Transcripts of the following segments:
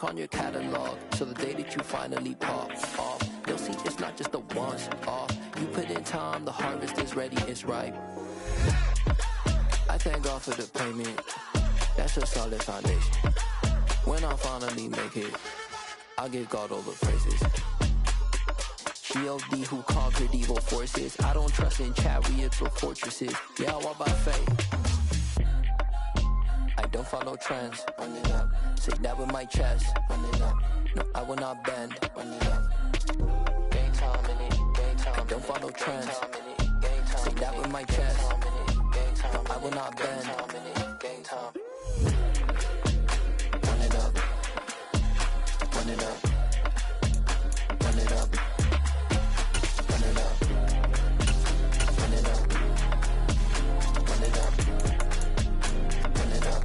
on your catalog, so the day that you finally pop off, you'll see it's not just a once off. You put in time, the harvest is ready, it's ripe. I thank God for the payment, that's a solid foundation. When I finally make it, I'll give God all the praises. G.O.D. who conquered evil forces. I don't trust in chariots or fortresses. Yeah, I walk by faith. I don't follow trends. Run it up. Say that with my chest. Run it up. No, I will not bend. Run it up. Game time in it. Game time. I don't follow trends. Say that with my chest. No, I will not bend. Game time. Run it up. Run it up. Run it up. Run it up. Run it up. Run it up. Run it up.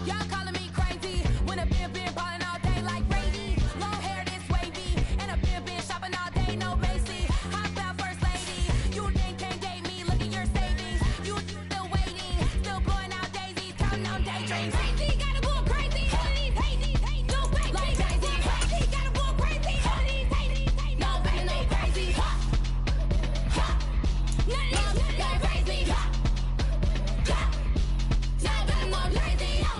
Y'all calling me crazy when a been ballin' all day like Brady. Long hair this wavy, and a been shopping all day, no Macy. Hop out first lady, you think can't date me? Look at your savings, you still waiting, still blowing out daisies, counting on daydreams. Crazy, gotta go crazy. All of these hate, no fake, like crazy. Crazy, gotta go crazy. All of these hate, no fake, no crazy. None of them got crazy.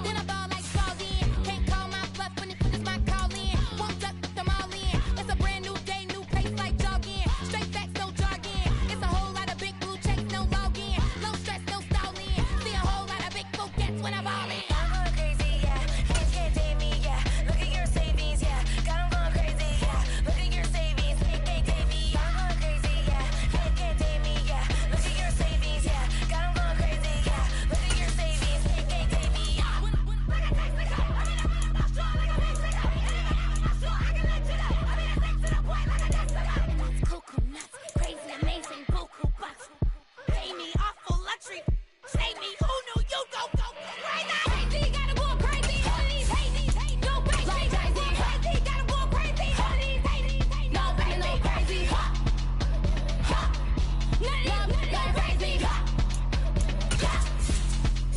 Then I ball like Claudine. Can't call my bluff when it's my call in. Won't duck them all in. It's a brand new day, new pace like jogging. Straight facts, no jargon. It's a whole lot of big blue checks, no login. No stress, no stalling. See a whole lot of big focus when I ball in. I'm going crazy, yeah. Hands can't tame me, yeah. Look at your savings, yeah. Got 'em going crazy, yeah. Look at your savings, can't tame me. I'm going crazy, yeah. Hands can't tame me, yeah. Look at your savings, yeah. Got 'em going crazy, yeah. Look at your savings, can't tame me. Coconuts, crazy, amazing, buku bucks. Pay me awful luxury. Save me, who knew you go crazy? Crazy, gotta go crazy. All of these hate, no fake, like crazy. Crazy, gotta go crazy. All of these hate, no fake, no crazy. None of them got crazy.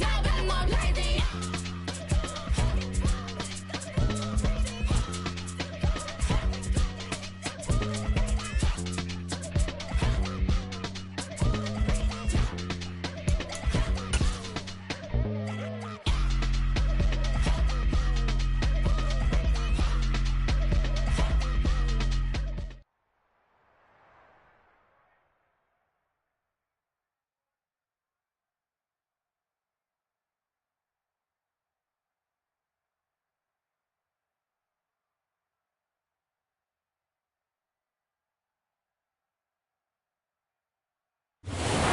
Y'all better go crazy.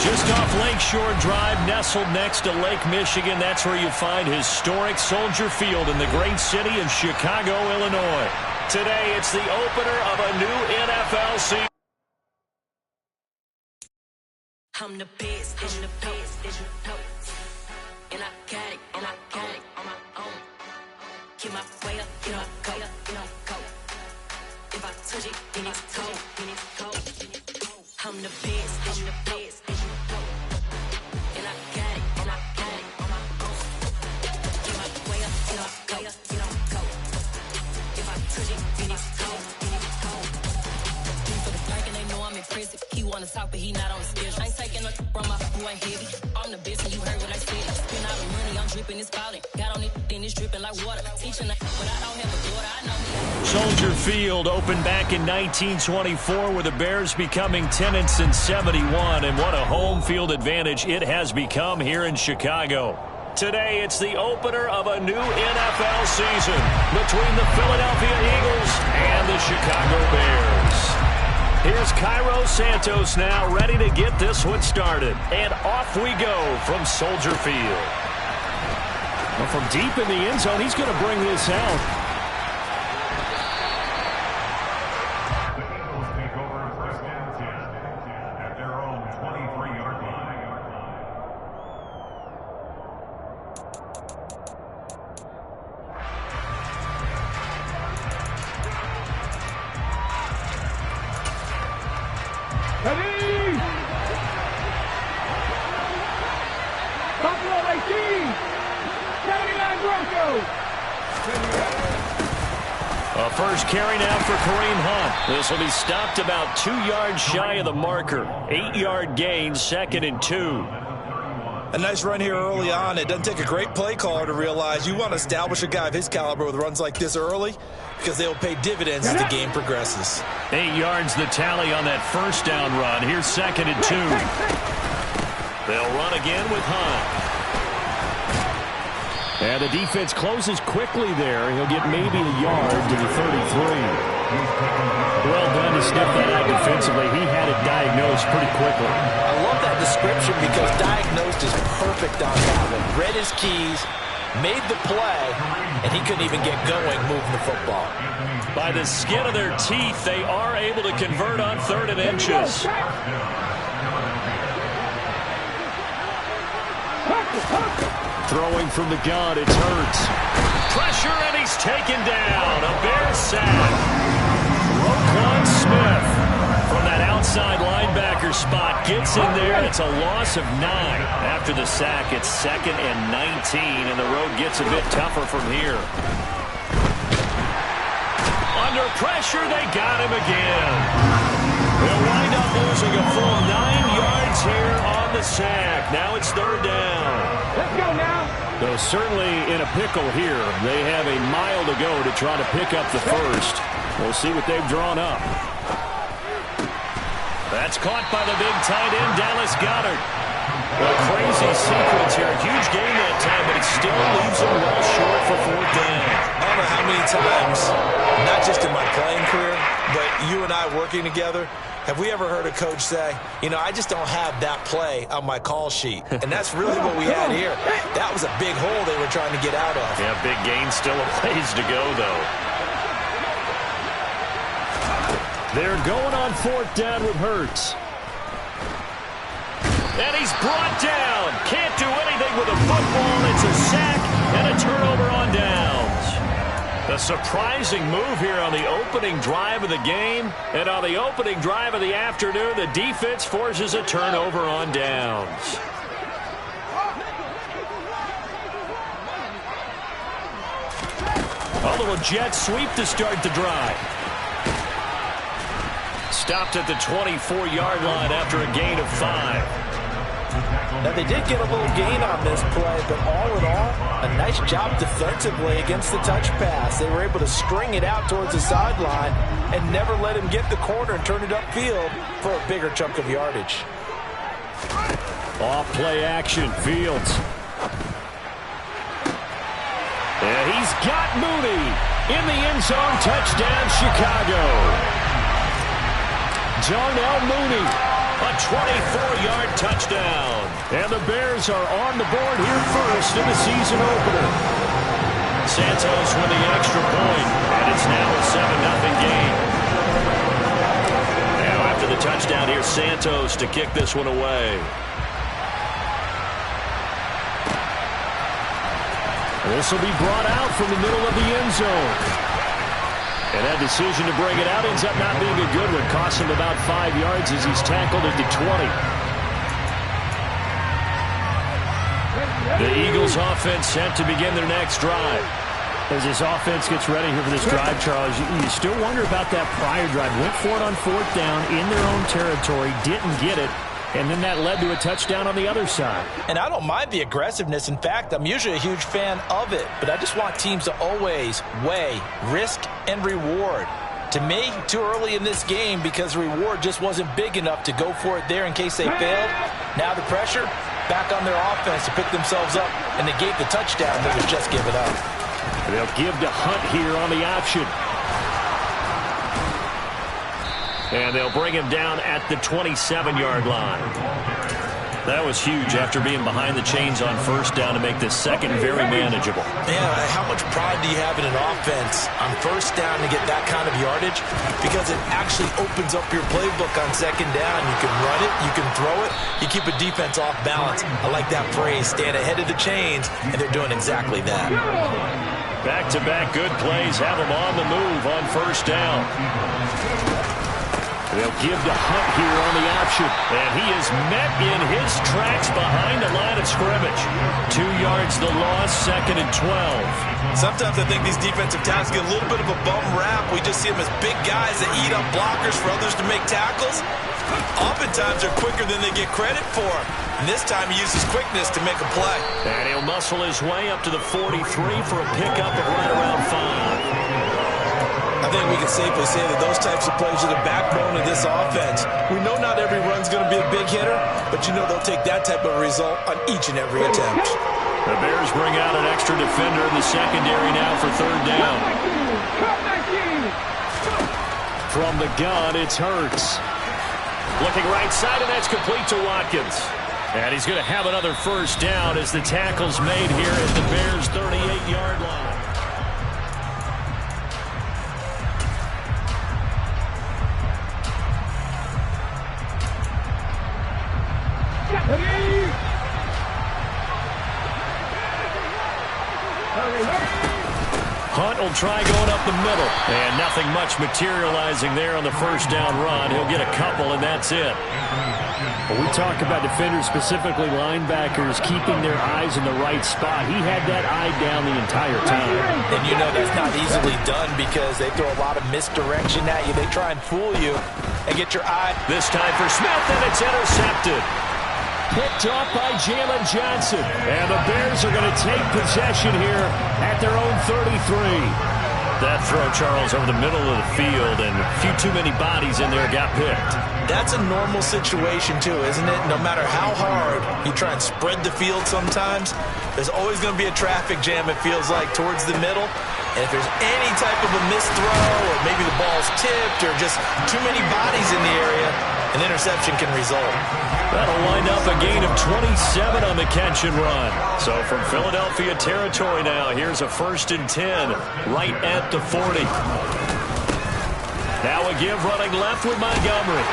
Just off Lakeshore Drive, nestled next to Lake Michigan. That's where you find historic Soldier Field in the great city of Chicago, Illinois. Today, it's the opener of a new NFL season. I'm the best, I'm the best, and I got it on my own. Get my way up, get up, go. If I touch it, then it's cold. I'm the best, and I got it on my own. Get my way up, get up, go. If I touch it, then it's cold. For the blank and they know I'm impressive. He wanna talk, but he not on the schedule. I ain't taking nothing from my who ain't heavy. I'm the best, and you heard what I said. Spend all the money, I'm dripping, it's falling. Got on it, then it's dripping like water. Teaching, but I don't have a daughter, I know me. Soldier Field opened back in 1924 with the Bears becoming 10-71, and what a home field advantage it has become here in Chicago. Today, it's the opener of a new NFL season between the Philadelphia Eagles and the Chicago Bears. Here's Cairo Santos now, ready to get this one started. And off we go from Soldier Field. Well, from deep in the end zone, he's going to bring this out. A first carry now for Kareem Hunt. This will be stopped about 2 yards shy of the marker. 8-yard gain, 2nd and 2. A nice run here early on. It doesn't take a great play caller to realize you want to establish a guy of his caliber with runs like this early because they will pay dividends as the game progresses. 8 yards the tally on that first down run. Here's 2nd and 2. They'll run again with Hunt. And the defense closes quickly there. He'll get maybe a yard to the 33. Well done to sniff that out defensively. He had it diagnosed pretty quickly. I love that description because diagnosed is perfect on that one. Read his keys, made the play, and he couldn't even get going moving the football. By the skin of their teeth, they are able to convert on 3rd and inches. Throwing from the gun, it's Hurts. Pressure, and he's taken down. A Bears sack. WK1 Smith from that outside linebacker spot gets in there. It's a loss of 9. After the sack, it's 2nd and 19, and the road gets a bit tougher from here. Under pressure, they got him again. They'll wind up losing a full 9 yards here on the sack. Now it's 3rd down. Let's go now. Though certainly in a pickle here. They have a mile to go to try to pick up the first. We'll see what they've drawn up. That's caught by the big tight end, Dallas Goedert. A crazy sequence here. A huge game that time, but it still leaves them well short for 4th down. I don't know how many times, not just in my playing career, but you and I working together, have we ever heard a coach say, you know, I just don't have that play on my call sheet? And that's really what we had here. That was a big hole they were trying to get out of. Yeah, big gain, still a ways to go, though. They're going on 4th down with Hurts. And he's brought down. Can't do anything with a football. It's a sack and a turnover on downs. A surprising move here on the opening drive of the game. And on the opening drive of the afternoon, the defense forces a turnover on downs. A little jet sweep to start the drive. Stopped at the 24-yard line after a gain of 5. Now, they did get a little gain on this play, but all in all, a nice job defensively against the touch pass. They were able to string it out towards the sideline and never let him get the corner and turn it upfield for a bigger chunk of yardage. Off play action, Fields. And he's got Mooney in the end zone. Touchdown, Chicago. Darnell Mooney. A 24-yard touchdown. And the Bears are on the board here first in the season opener. Santos with the extra point, and it's now a 7-0 game. Now after the touchdown, here's Santos to kick this one away. This will be brought out from the middle of the end zone. And that decision to bring it out ends up not being a good one. Costs him about 5 yards as he's tackled at the 20. The Eagles offense set to begin their next drive. As this offense gets ready here for this drive, Charles, you still wonder about that prior drive. Went for it on 4th down in their own territory, didn't get it, and then that led to a touchdown on the other side. And I don't mind the aggressiveness. In fact, I'm usually a huge fan of it. But I just want teams to always weigh risk and reward. To me, too early in this game because the reward just wasn't big enough to go for it there in case they failed. Now the pressure, back on their offense to pick themselves up, and they gave the touchdown that was just given up. They'll give to Hunt here on the option. And they'll bring him down at the 27-yard line. That was huge after being behind the chains on 1st down to make this second very manageable. Yeah, how much pride do you have in an offense on 1st down to get that kind of yardage? Because it actually opens up your playbook on 2nd down. You can run it, you can throw it, you keep a defense off balance. I like that phrase, stand ahead of the chains, and they're doing exactly that. Back-to-back good plays have them on the move on 1st down. They'll give to Hunt here on the option. And he is met in his tracks behind the line of scrimmage. 2 yards the loss, 2nd and 12. Sometimes I think these defensive tackles get a little bit of a bum rap. We just see them as big guys that eat up blockers for others to make tackles. Oftentimes they're quicker than they get credit for. And this time he uses quickness to make a play. And he'll muscle his way up to the 43 for a pickup of right around 5. I think we can safely say that those types of plays are the backbone of this offense. We know not every run's going to be a big hitter, but you know they'll take that type of result on each and every attempt. The Bears bring out an extra defender in the secondary now for 3rd down. From the gun, it's Hurts. Looking right side, and that's complete to Watkins. And he's going to have another 1st down as the tackle's made here at the Bears' 38-yard line. Hunt will try going up the middle. And nothing much materializing there on the 1st down run. He'll get a couple, and that's it. When we talk about defenders, specifically linebackers, keeping their eyes in the right spot, he had that eye down the entire time. And you know that's not easily done because they throw a lot of misdirection at you. They try and fool you and get your eye. This time for Smith, and it's intercepted. Picked off by Jalen Johnson. And the Bears are going to take possession here at their own 33. That throw, Charles, over the middle of the field, and a few too many bodies in there got picked. That's a normal situation, too, isn't it? No matter how hard you try and spread the field sometimes, there's always going to be a traffic jam, it feels like, towards the middle. And if there's any type of a missed throw, or maybe the ball's tipped, or just too many bodies in the area, an interception can result. That'll wind up a gain of 27 on the catch and run. So from Philadelphia territory now, here's a 1st and 10 right at the 40. Now a give running left with Montgomery.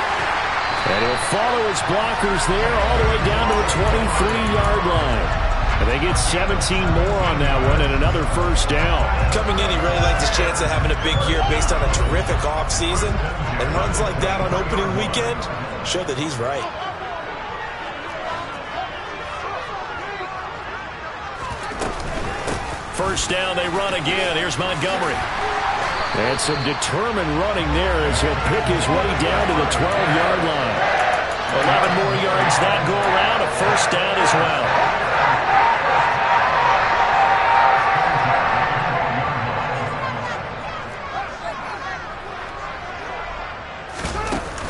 And he'll follow his blockers there all the way down to the 23-yard line. And they get 17 more on that one and another 1st down. Coming in, he really liked his chance of having a big year based on a terrific offseason. And runs like that on opening weekend show that he's right. First down, they run again. Here's Montgomery. And some determined running there as he'll pick his way down to the 12-yard line. 11 more yards that go around, a 1st down as well.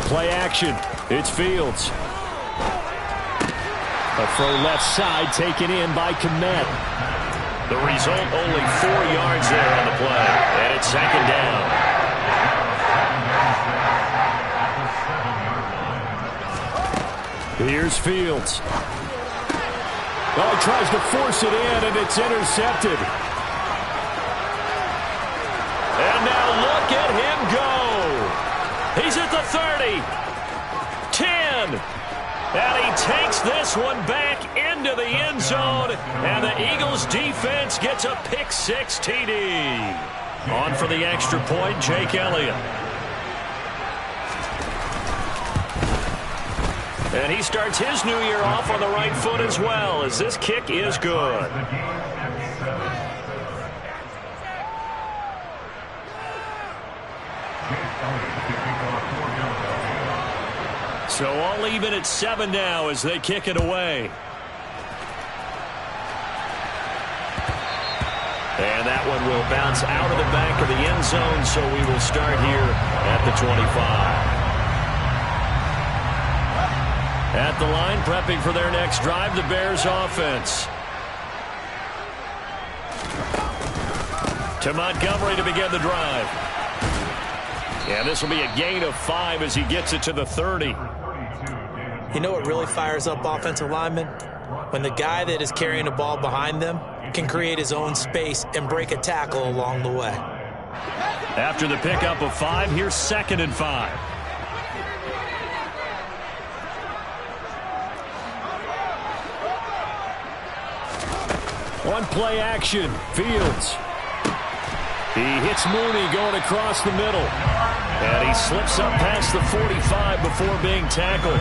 Play action. It's Fields. A throw left side taken in by Kmet. The result, only 4 yards there on the play. And it's 2nd down. Here's Fields. Oh, he tries to force it in, and it's intercepted. And now look at him go. He's at the 30. 10. And he takes this one back into the end zone. And the Eagles defense gets a pick-6 TD. On for the extra point, Jake Elliott. And he starts his new year off on the right foot as well, as this kick is good. So all even at 7 now as they kick it away. And that one will bounce out of the back of the end zone, so we will start here at the 25. At the line, prepping for their next drive, the Bears offense. To Montgomery to begin the drive. And this will be a gain of 5 as he gets it to the 30. You know what really fires up offensive linemen? When the guy that is carrying the ball behind them can create his own space and break a tackle along the way. After the pickup of 5, here's 2nd and 5. One play action. Fields. He hits Mooney going across the middle. And he slips up past the 45 before being tackled.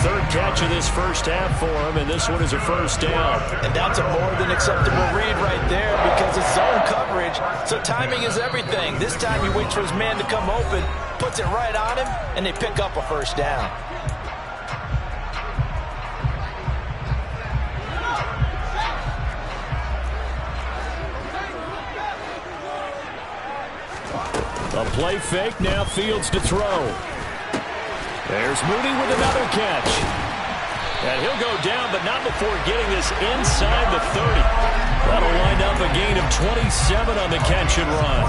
Third catch of this first half for him, and this one is a first down. And that's a more than acceptable read right there because it's zone coverage, so timing is everything. This time he waits for his man to come open, puts it right on him, and they pick up a first down. A play fake, now Fields to throw. There's Mooney with another catch. And he'll go down, but not before getting this inside the 30. That'll wind up a gain of 27 on the catch and run.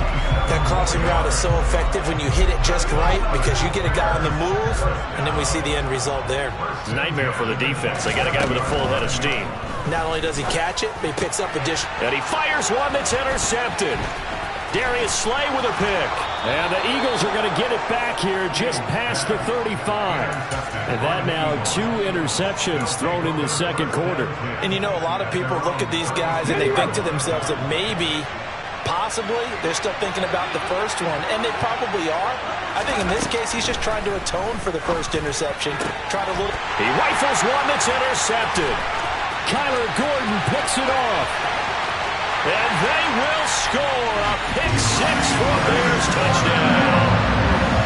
That crossing route is so effective when you hit it just right because you get a guy on the move, and then we see the end result there. It's a nightmare for the defense. They got a guy with a full head of steam. Not only does he catch it, but he picks up additional. And he fires one that's intercepted. Darius Slay with a pick. And the Eagles are going to get it back here just past the 35. And that now 2 interceptions thrown in the second quarter. And you know, a lot of people look at these guys and they think to themselves that maybe, possibly, they're still thinking about the first one. And they probably are. I think in this case, he's just trying to atone for the first interception. He rifles one that's intercepted. Kyler Gordon picks it off. And they will score a pick 6 for Bears touchdown.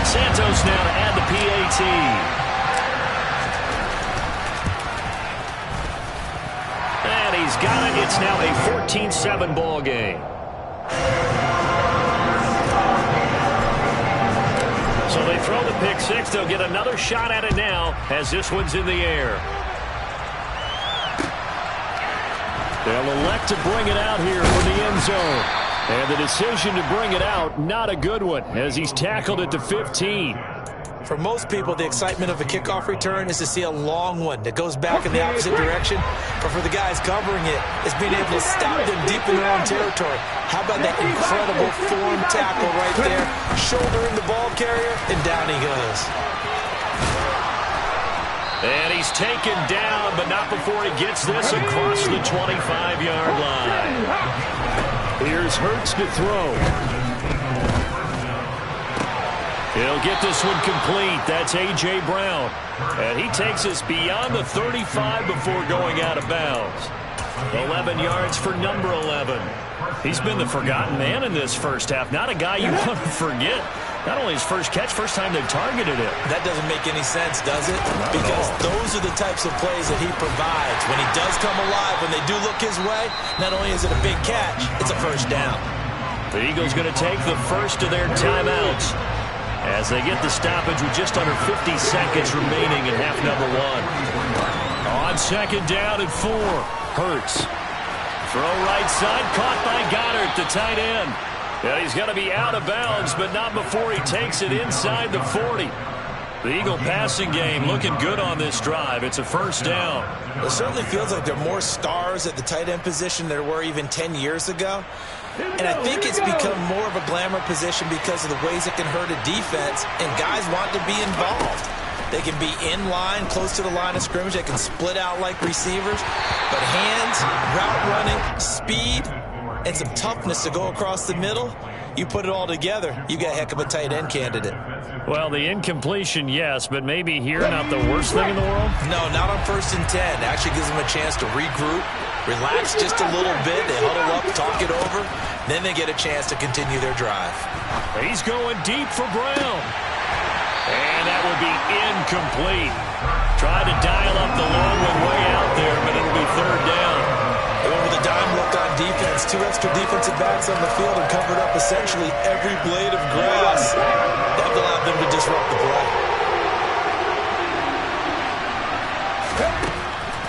Santos now to add the PAT. And he's got it. It's now a 14-7 ball game. So they throw the pick 6. They'll get another shot at it now as this one's in the air. They'll elect to bring it out here from the end zone. And the decision to bring it out, not a good one, as he's tackled at the 15. For most people, the excitement of a kickoff return is to see a long one that goes back in the opposite direction. But for the guys covering it, it's being able to stop them deep in their own territory. How about that incredible form tackle right there? Shouldering the ball carrier, and down he goes. And he's taken down, but not before he gets this across the 25-yard line. Here's Hurts to throw. He'll get this one complete. That's A.J. Brown. And he takes us beyond the 35 before going out of bounds. 11 yards for number 11. He's been the forgotten man in this first half. Not a guy you want to forget. Not only his first catch, first time they've targeted him. That doesn't make any sense, does it? Because those are the types of plays that he provides. When he does come alive, when they do look his way, not only is it a big catch, it's a first down. The Eagles going to take the first of their timeouts as they get the stoppage with just under 50 seconds remaining in half number 1. On second down and 4, Hurts. Throw right side, caught by Goddard, the tight end. Yeah, he's going to be out of bounds, but not before he takes it inside the 40. The Eagle passing game looking good on this drive. It's a first down. It certainly feels like there are more stars at the tight end position than there were even 10 years ago. And I think it's become more of a glamour position because of the ways it can hurt a defense, and guys want to be involved. They can be in line, close to the line of scrimmage. They can split out like receivers. But hands, route running, speed, and some toughness to go across the middle, you put it all together, you got a heck of a tight end candidate. Well, the incompletion, yes, but maybe here not the worst thing in the world? No, not on 1st and 10. It actually gives them a chance to regroup, relax just a little bit. They huddle up, talk it over. Then they get a chance to continue their drive. He's going deep for Brown. And that will be incomplete. Tried to dial up the long one way out there, but it'll be third down. They went with a dime look on defense. 2 extra defensive backs on the field and covered up essentially every blade of grass. That allowed them to disrupt the play.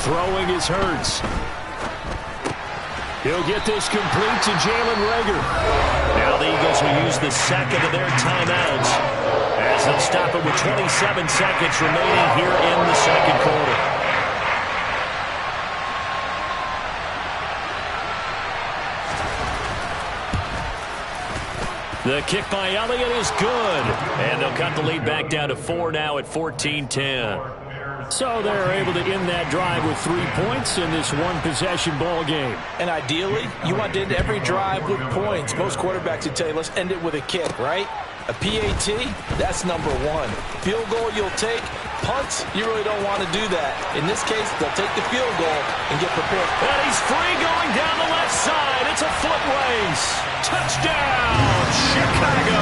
Throwing is Hurts. He'll get this complete to Jalen Reagor. Now the Eagles will use the second of their timeouts as they'll stop it with 27 seconds remaining here in the second quarter. The kick by Elliott is good. And they'll cut the lead back down to 4 now at 14-10. So they're able to end that drive with 3 points in this one-possession ball game. And ideally, you want to end every drive with points. Most quarterbacks would tell you, let's end it with a kick, right? A PAT, that's number one. Field goal you'll take. Punts, you really don't want to do that. In this case, they'll take the field goal and get prepared. And he's free going down the left side. It's a foot race. Touchdown, Chicago.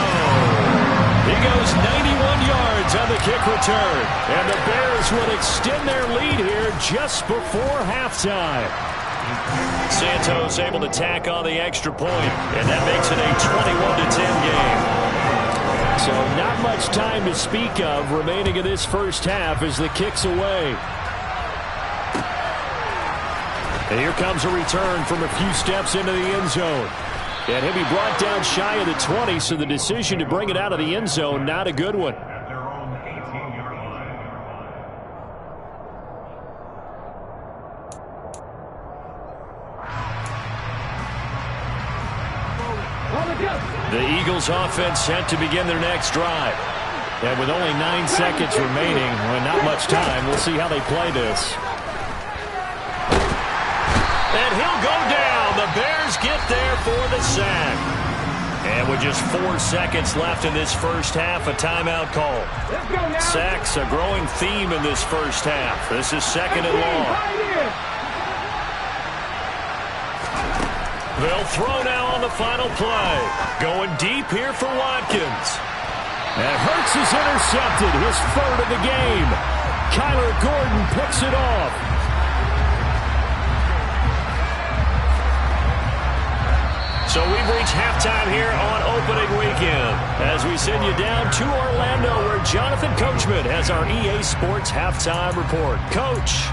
He goes 91 yards on the kick return. And the Bears would extend their lead here just before halftime. Santos able to tack on the extra point, and that makes it a 21-10 game. So not much time to speak of remaining in this first half as the kick's away. And here comes a return from a few steps into the end zone. And he'll be brought down shy of the 20, so the decision to bring it out of the end zone, not a good one. The Eagles offense set to begin their next drive. And with only 9 seconds remaining, well, not much time, we'll see how they play this. And he'll go down. The Bears get there for the sack. And with just 4 seconds left in this first half, a timeout call. Sacks, a growing theme in this first half. This is second and long. They'll throw now on the final play. Going deep here for Watkins. And Hurts is intercepted, his third of the game. Kyler Gordon picks it off. So we've reached halftime here on opening weekend as we send you down to Orlando where Jonathan Coachman has our EA Sports halftime report. Coach.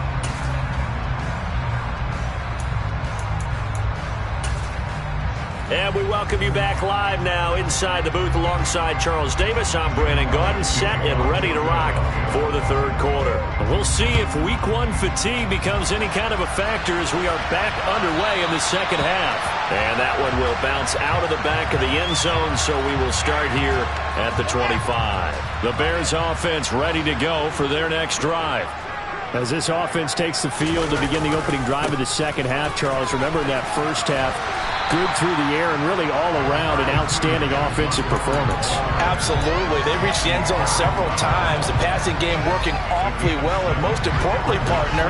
And we welcome you back live now inside the booth alongside Charles Davis. I'm Brandon Gaudin, set and ready to rock for the third quarter. We'll see if week one fatigue becomes any kind of a factor as we are back underway in the second half. And that one will bounce out of the back of the end zone, so we will start here at the 25. The Bears offense ready to go for their next drive. As this offense takes the field to begin the opening drive of the second half, Charles, remember in that first half, good through the air and really all around an outstanding offensive performance. Absolutely. They reached the end zone several times. The passing game working awfully well, and most importantly, partner.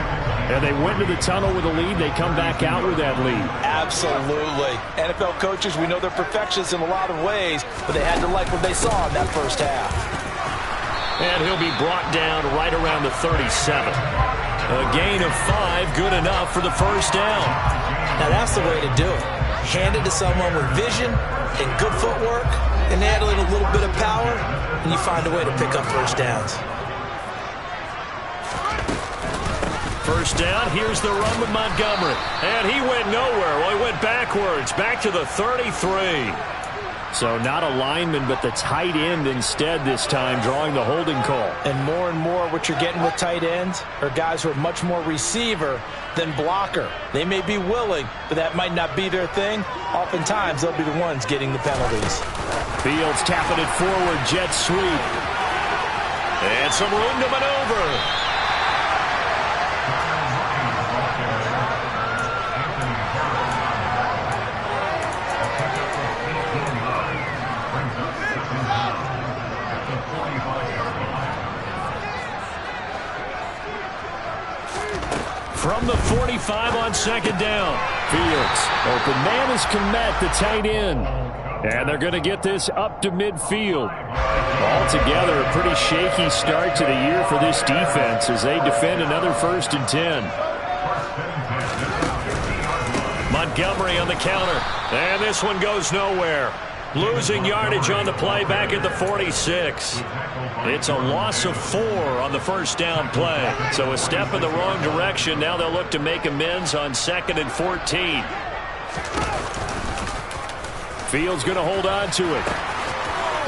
And they went to the tunnel with a lead. They come back out with that lead. Absolutely. NFL coaches, we know they're perfectionists in a lot of ways, but they had to like what they saw in that first half. And he'll be brought down right around the 37. A gain of 5, good enough for the first down. Now that's the way to do it. Hand it to someone with vision and good footwork, and add a little bit of power, and you find a way to pick up first downs. First down, here's the run with Montgomery. And he went nowhere. Well, he went backwards, back to the 33. So not a lineman, but the tight end instead this time, drawing the holding call. And more what you're getting with tight ends are guys who are much more receiver than blocker. They may be willing, but that might not be their thing. Oftentimes, they'll be the ones getting the penalties. Fields tapping it forward, jet sweep. And some room to maneuver. From the 45 on second down. Fields. Open man is Kmet, the tight end. And they're going to get this up to midfield. Altogether, a pretty shaky start to the year for this defense as they defend another 1st and 10. Montgomery on the counter. And this one goes nowhere. Losing yardage on the play back at the 46. It's a loss of 4 on the first down play. So a step in the wrong direction. Now they'll look to make amends on 2nd and 14. Fields going to hold on to it.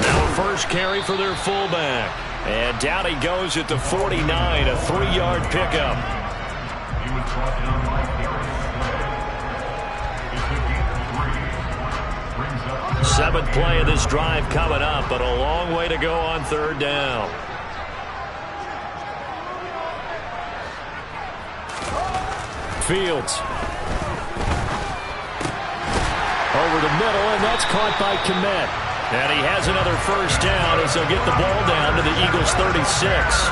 Now a first carry for their fullback. And down he goes at the 49, a 3-yard pickup. 7th play of this drive coming up, but a long way to go on 3rd down. Fields. Over the middle, and that's caught by Kmet. And he has another first down as they'll get the ball down to the Eagles' 36.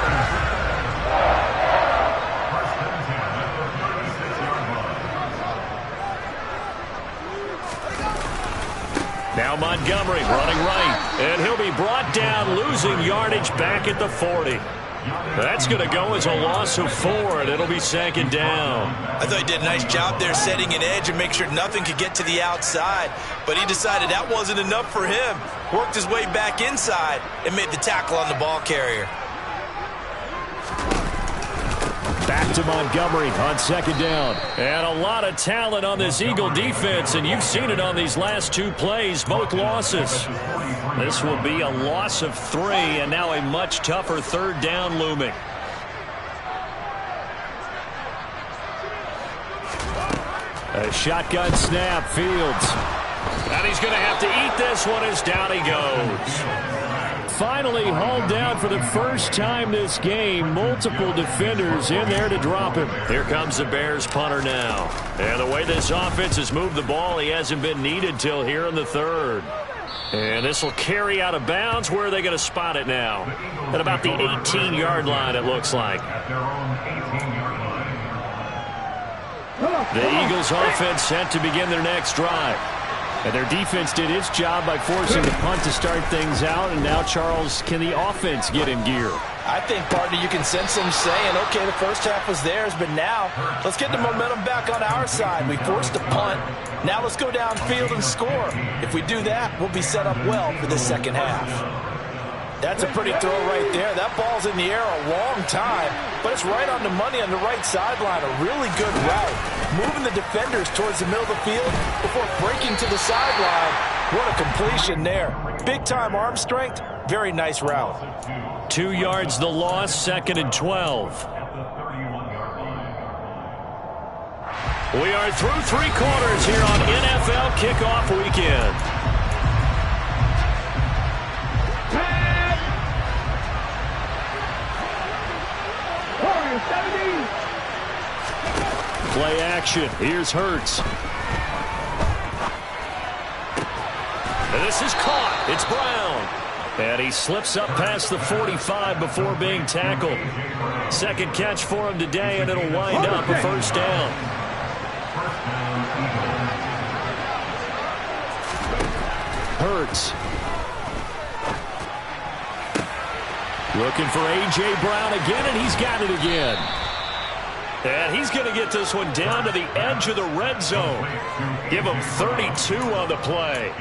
Now Montgomery running right, and he'll be brought down, losing yardage back at the 40. That's going to go as a loss of 4, and it'll be second down. I thought he did a nice job there setting an edge and make sure nothing could get to the outside, but he decided that wasn't enough for him. Worked his way back inside and made the tackle on the ball carrier. Back to Montgomery on second down. And a lot of talent on this Eagle defense, and you've seen it on these last 2 plays, both losses. This will be a loss of 3, and now a much tougher third down looming. A shotgun snap, Fields. And he's going to have to eat this one as down he goes. Finally hauled down for the first time this game. Multiple defenders in there to drop him. Here comes the Bears punter now. And the way this offense has moved the ball, he hasn't been needed till here in the third. And this will carry out of bounds. Where are they going to spot it now? At about the 18-yard line, it looks like. The Eagles offense set to begin their next drive. And their defense did its job by forcing the punt to start things out. And now, Charles, can the offense get in gear? I think, partner, you can sense them saying, okay, the first half was theirs, but now let's get the momentum back on our side. We forced a punt. Now let's go downfield and score. If we do that, we'll be set up well for the second half. That's a pretty throw right there. That ball's in the air a long time, but it's right on the money on the right sideline. A really good route. Moving the defenders towards the middle of the field before breaking to the sideline. What a completion there. Big-time arm strength. Very nice route. 2 yards the loss, 2nd and 12. We are through 3 quarters here on NFL Kickoff Weekend. Play action. Here's Hurts. And this is caught. It's Brown. And he slips up past the 45 before being tackled. Second catch for him today, and it'll wind up a first down. Hurts. Looking for A.J. Brown again, and he's got it again. And he's going to get this one down to the edge of the red zone. Give him 32 on the play.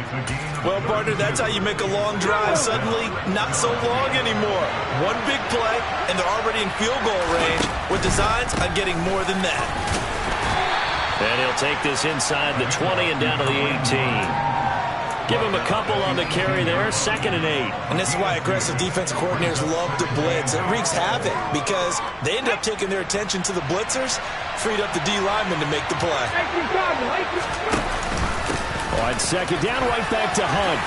Well, partner, that's how you make a long drive suddenly not so long anymore. One big play, and they're already in field goal range with designs on getting more than that. And he'll take this inside the 20 and down to the 18. Give him a couple on the carry there, 2nd and 8. And this is why aggressive defensive coordinators love to blitz. It wreaks havoc because they end up taking their attention to the blitzers, freed up the D lineman to make the play. On second down, right back to Hunt.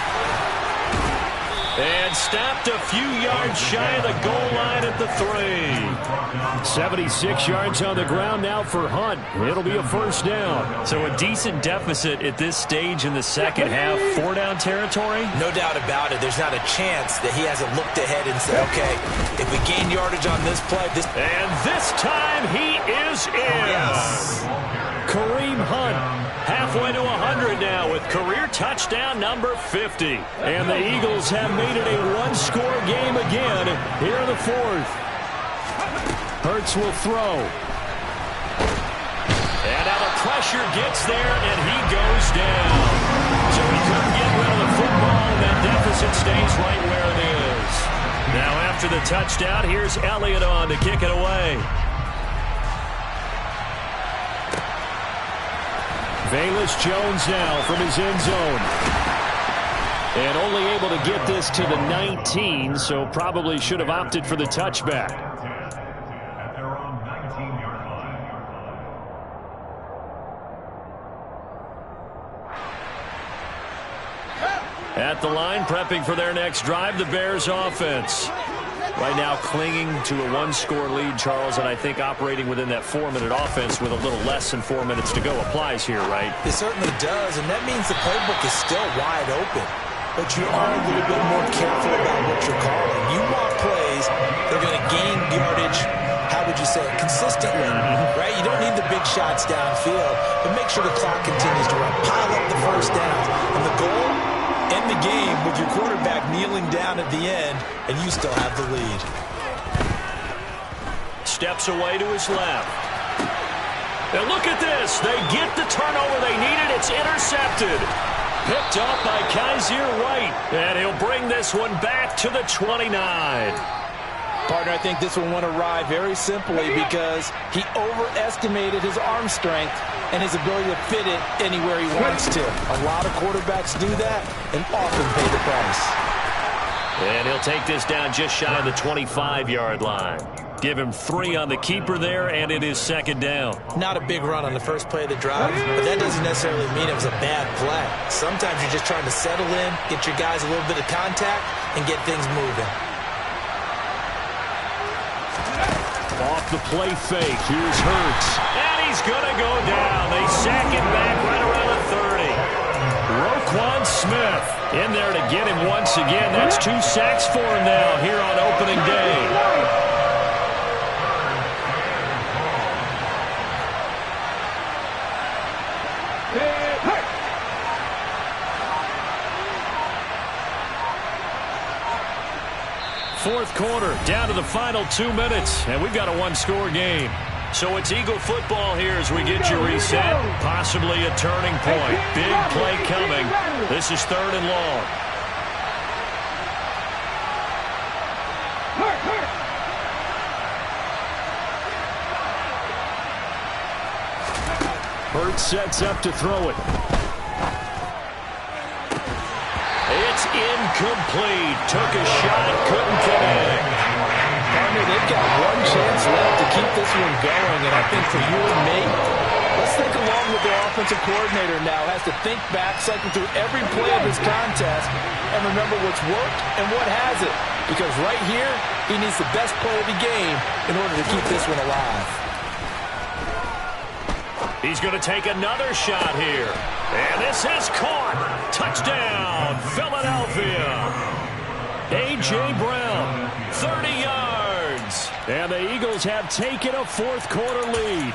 And stopped a few yards shy of the goal line at the 3. 76 yards on the ground now for Hunt. It'll be a first down. So a decent deficit at this stage in the second half. 4-down territory? No doubt about it. There's not a chance that he hasn't looked ahead and said, okay, if we gain yardage on this play. And this time he is in. Yes. Kareem Hunt. Halfway to 100 now with career touchdown number 50. And the Eagles have made it a one-score game again here in the 4th. Hurts will throw. And now the pressure gets there, and he goes down. So he couldn't get rid of the football, and that deficit stays right where it is. Now after the touchdown, here's Elliott on to kick it away. Velus Jones now from his end zone. And only able to get this to the 19, so probably should have opted for the touchback. At the line, prepping for their next drive, the Bears offense. Right now clinging to a one-score lead, Charles, and I think operating within that 4-minute offense with a little less than 4 minutes to go applies here, right? It certainly does, and that means the playbook is still wide open. But you are a little bit more careful about what you're calling. You want plays that are going to gain yardage, how would you say it, consistently, right? You don't need the big shots downfield, but make sure the clock continues to run. Pile up the first downs. And the goal, end the game with your quarterback kneeling down at the end, and you still have the lead. Steps away to his left. And look at this. They get the turnover they needed. It's intercepted. Picked up by Kaiser White. And he'll bring this one back to the 29. Partner, I think this one went awry very simply because he overestimated his arm strength and his ability to fit it anywhere he wants to. A lot of quarterbacks do that and often pay the price. And he'll take this down just shy of the 25-yard line. Give him 3 on the keeper there, and it is second down. Not a big run on the first play of the drive, but that doesn't necessarily mean it was a bad play. Sometimes you're just trying to settle in, get your guys a little bit of contact, and get things moving. Off the play fake, here's Hurts. And he's going to go down. They sack him back right around the 30. Roquan Smith in there to get him once again. That's 2 sacks for him now here on opening day. Fourth quarter, down to the final 2 minutes, and we've got a one-score game. So it's Eagle football here as we get you reset. Possibly a turning point. Big play coming. This is 3rd and long. Hurts sets up to throw it. It's incomplete. Took a shot, couldn't connect. Partner, they've got one chance left to keep this one going, and I think for you and me, let's think along with their offensive coordinator now. Has to think back, cycle through every play of this contest, and remember what's worked and what hasn't. Because right here, he needs the best play of the game in order to keep this one alive. He's going to take another shot here. And this is caught. Touchdown, Philadelphia. A.J. Brown, 30 yards. And the Eagles have taken a fourth quarter lead.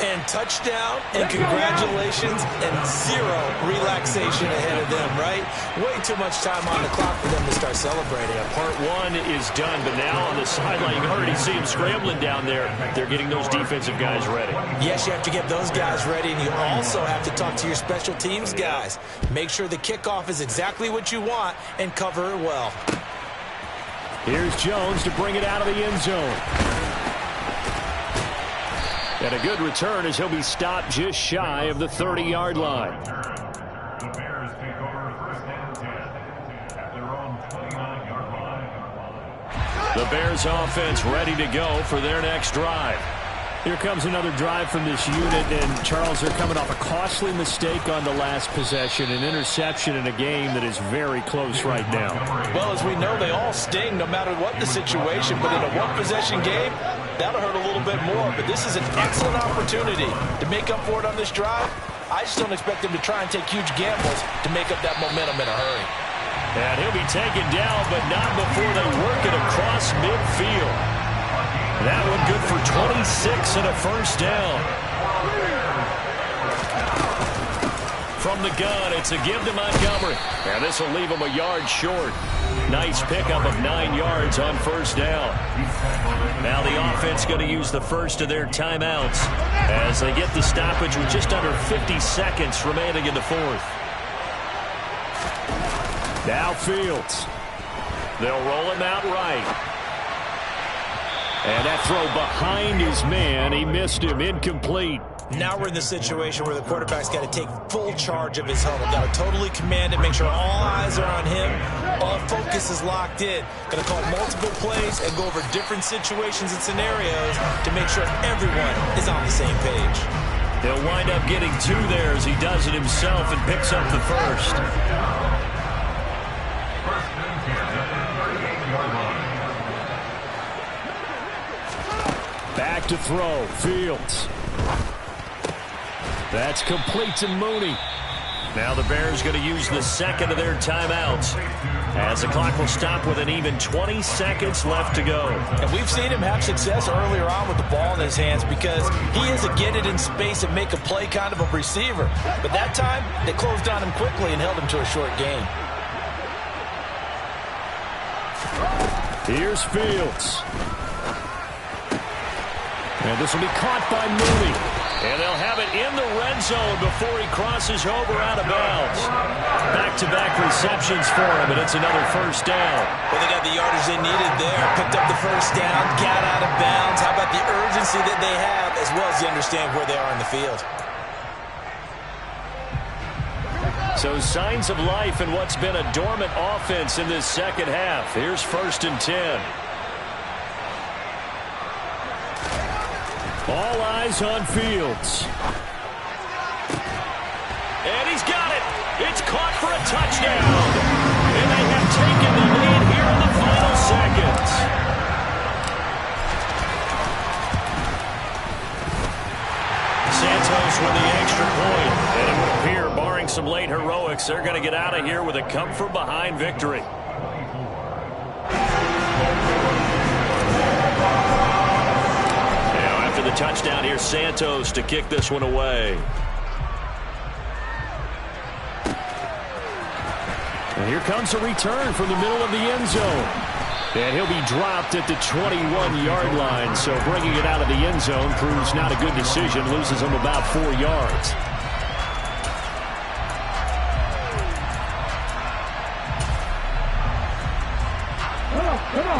And touchdown, and congratulations, and 0 relaxation ahead of them, right? Way too much time on the clock for them to start celebrating. Part 1 is done, but now on the sideline, you can already see him scrambling down there. They're getting those defensive guys ready. Yes, you have to get those guys ready, and you also have to talk to your special teams guys. Make sure the kickoff is exactly what you want and cover it well. Here's Jones to bring it out of the end zone. And a good return as he'll be stopped just shy of the 30-yard line. The Bears take over 1st and 10 at their own 29-yard line. The Bears offense ready to go for their next drive. Here comes another drive from this unit, and Charles, they're coming off a costly mistake on the last possession, an interception in a game that is very close right now. Well, as we know, they all sting no matter what the situation, but in a one-possession game, that'll hurt a little bit more. But this is an excellent opportunity to make up for it on this drive. I just don't expect them to try and take huge gambles to make up that momentum in a hurry. And he'll be taken down, but not before they work it across midfield. That one good for 26 and a first down. From the gun, it's a give to Montgomery. And this will leave him a yard short. Nice pickup of 9 yards on first down. Now the offense going to use the first of their timeouts as they get the stoppage with just under 50 seconds remaining in the fourth. Now Fields. They'll roll him out right. And that throw behind his man, he missed him, incomplete. Now we're in the situation where the quarterback's got to take full charge of his huddle. Got to totally command it, make sure all eyes are on him. All focus is locked in. Going to call multiple plays and go over different situations and scenarios to make sure everyone is on the same page. He'll wind up getting 2 there as he does it himself and picks up the first. 1st and 10 at the 38-yard line. Back to throw. Fields. That's complete to Mooney. Now the Bears going to use the second of their timeouts, as the clock will stop with an even 20 seconds left to go. And we've seen him have success earlier on with the ball in his hands because he is a get it in space and make a play kind of a receiver. But that time, they closed on him quickly and held him to a short gain. Here's Fields. And this will be caught by Mooney. And they'll have it in the red zone before he crosses over out of bounds. Back-to-back receptions for him, and it's another first down. Well, they got the yardage they needed there. Picked up the first down, got out of bounds. How about the urgency that they have, as well as you understand where they are in the field. So signs of life in what's been a dormant offense in this second half. Here's 1st and 10. All eyes on Fields. And he's got it. It's caught for a touchdown. And they have taken the lead here in the final seconds. Santos with the extra point. And it would appear, barring some late heroics, they're going to get out of here with a come-from-behind victory. The touchdown here, Santos to kick this one away. And here comes a return from the middle of the end zone. And he'll be dropped at the 21-yard line. So bringing it out of the end zone proves not a good decision. Loses him about 4 yards.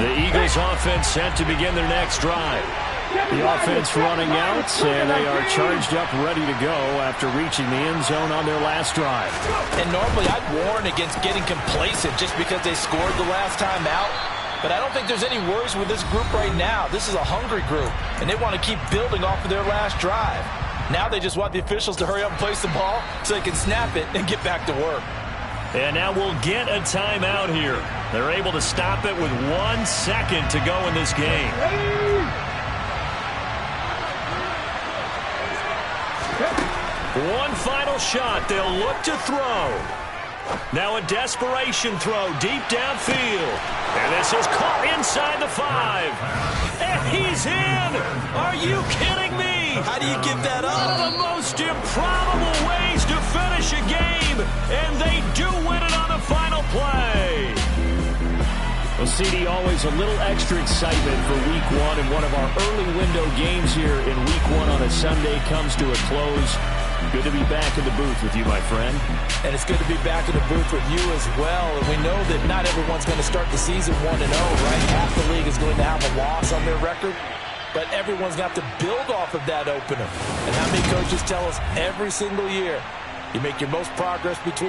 The Eagles offense set to begin their next drive. The offense running out, and they are charged up, ready to go after reaching the end zone on their last drive. And normally I'd warn against getting complacent just because they scored the last time out. But I don't think there's any worries with this group right now. This is a hungry group, and they want to keep building off of their last drive. Now they just want the officials to hurry up and place the ball so they can snap it and get back to work. And now we'll get a timeout here. They're able to stop it with 1 second to go in this game. One final shot. They'll look to throw. Now a desperation throw deep downfield. And this is caught inside the 5. And he's in. Are you kidding me? How do you give that up? One of the most improbable ways to finish a game. And they do win it on the final play. Well, CD, always a little extra excitement for Week 1. And one of our early window games here in Week 1 on a Sunday comes to a close. Good to be back in the booth with you, my friend. And it's good to be back in the booth with you as well. And we know that not everyone's going to start the season 1-0, right? Half the league is going to have a loss on their record. But everyone's going to have to build off of that opener. And how many coaches tell us every single year, you make your most progress between